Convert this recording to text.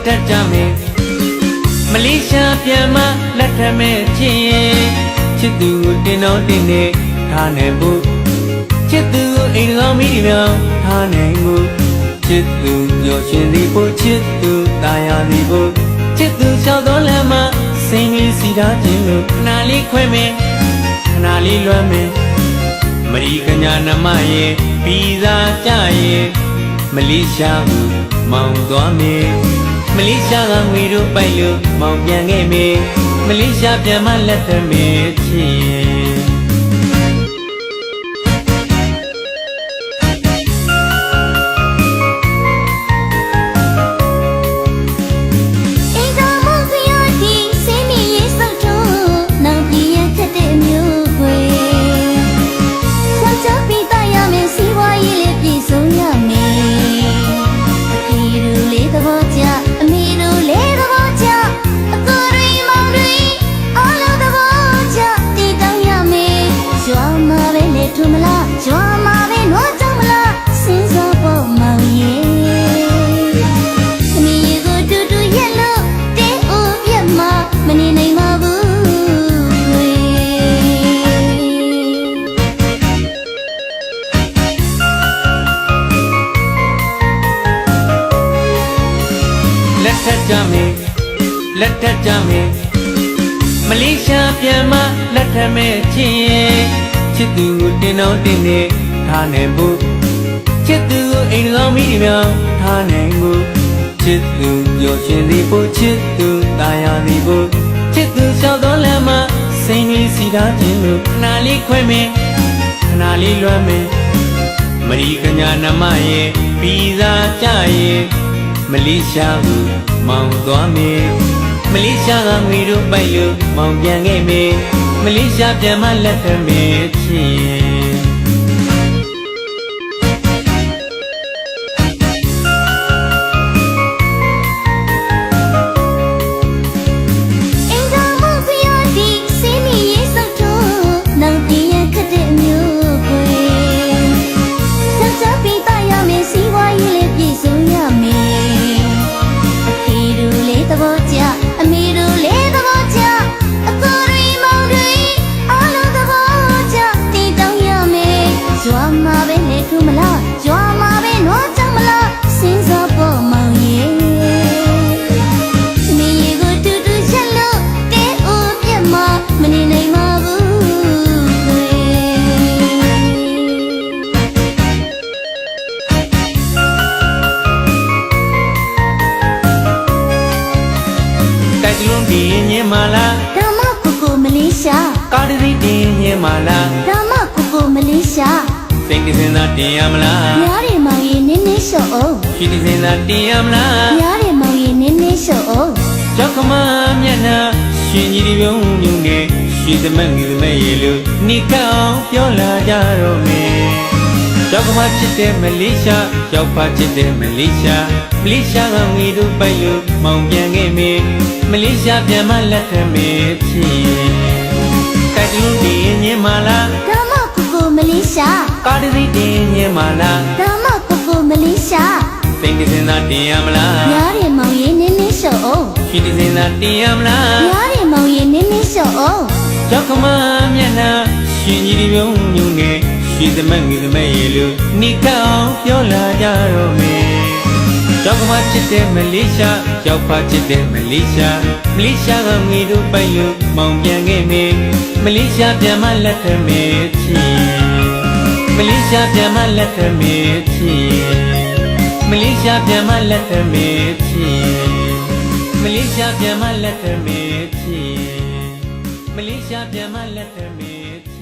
ထက်ကြမယ်မလေးရှားပြန်မလက်ထမဲ့ချင်းချစ်သူကိုတင်တော့တင်နေထားနိုင်ဖို့ချစ်သူကိုအိမ်ကောင်းမိမြောင်ထားနိုင်ဖို့ချစ်သူပျော်ရွှင်သည်ဖို့ချစ်သူတာယာသည်ဖို့ချစ်သူလျှောက်တော်လမ်းမှာစိန်လေးစီထားခြင်းလို့ခဏလေးခွဲမယ်ခဏလေးလွမ်းမယ်မရီကညာနမရဲ့ပြီးသားကြရဲ့မလေးရှားကိုမောင်သွားမယ်မလေးရှားကငွေတို့ပိုက်လို့မောင်ပြန်ခဲ့မယ်မလေးရှားပြန်မလက်ထမဲ့ချစ်ထူမလားကြွားမှာပဲနှောကြောင်မလားစဉ်းစားဖို့မောင်ရဲ့သမီးကိုတူတူရက်လို့တင်းအိုးပြတ်မှာမနေနိုင်ပါဘူးလက်ထက်ကြမယ်လက်ထက်ကြမယ်မလေးရှားပြန်မလက်ထက်မဲ့ချင်းချစ်သူကိုတင်တော့တင်နေထားနိုင်ဖို့ချစ်သူကိုအိမ်ကောင်းမိမြောင်ထားနိုင်ဖို့ချစ်သူပျော်ရွှင်သည်ဖို့ချစ်သူတာယာသည်ဖို့ချစ်သူလျှောက်တော်လမ်းမှာစိန်လေးစီထားခြင်းလို့ခဏလေးခွဲမယ်ခဏလေးလွမ်းမယ်မရီကညာနမရဲ့ပြီးသားကြရဲ့မလေးရှားကိုမောင်သွားမယ်မလေးရှားကငွေတို့ပိုက်လို့မောင်ပြန်ခဲ့မယ်မလေးရှားပြန်မလက်ထမဲ့ချစ်တင်ញမာလာဒါမကိုကိုမလေးရှားကားတိတင်ញမာလာဒါမကိုကိုမလေးရှားစိတ်တစင်သာတင်ရမလားညားတယ်မောင်ရင်နင်းနေလျှော့အောင်ရှိတစင်သာတင်ရမလားညားတယ်မောင်ရင်နင်းနေလျှော့အောင်ကြောက်ကမမျက်နှာရှင်ကြီးဒီပြုံးညုံနေရှိသမက်ငီသမက်ရေလို့နိကောင်းပြောလာကြတော့မယ်ကြောက်ကမချစ်တဲ့မလေးရှားကြောက်ဖာချစ်တဲ့မလေးရှားမလေးရှားကငွေတို့ပိုက်လို့မောင်ပြန်ခဲ့မယ်မလေးရှားပြန်မလက်ထမဲ့ချစ်တိုက်တူးတင်ញမာလာဒါမကိုကိုမလေးရှားကားတိတင်ញမာလာဒါမကိုကိုမလေးရှားစိတ်တစင်သာတင်ရမလားညားတယ်မောင်ရင်နင်းနေလျှော့အောင်ရှိတစင်သာတင်ရမလားညားတယ်မောင်ရင်နင်းနေလျှော့အောင်ကြောက်ကမမျက်နှာရှင်ကြီးဒီပြုံးညုံနေရှိသမက်ငီသမက်ရေလို့နိကောင်းပြောလာကြတော့မယ်ကြောက်ကမချစ်တဲ့မလေးရှားကြောက်ဖာချစ်တဲ့မလေးရှားမလေးရှားကငွေတို့ပိုက်လို့မောင်ပြန်ခဲ့မယ်မလေးရှားပြန်မလက်ထမဲ့ချစ်မလေးရှားပြန်မလက်ထမဲ့ချစ်မလေးရှားပြန်မလက်ထမဲ့ချစ်မလေးရှားပြန်မလက်ထမဲ့ချစ်မလေးရှားပြန်မလက်ထမဲ့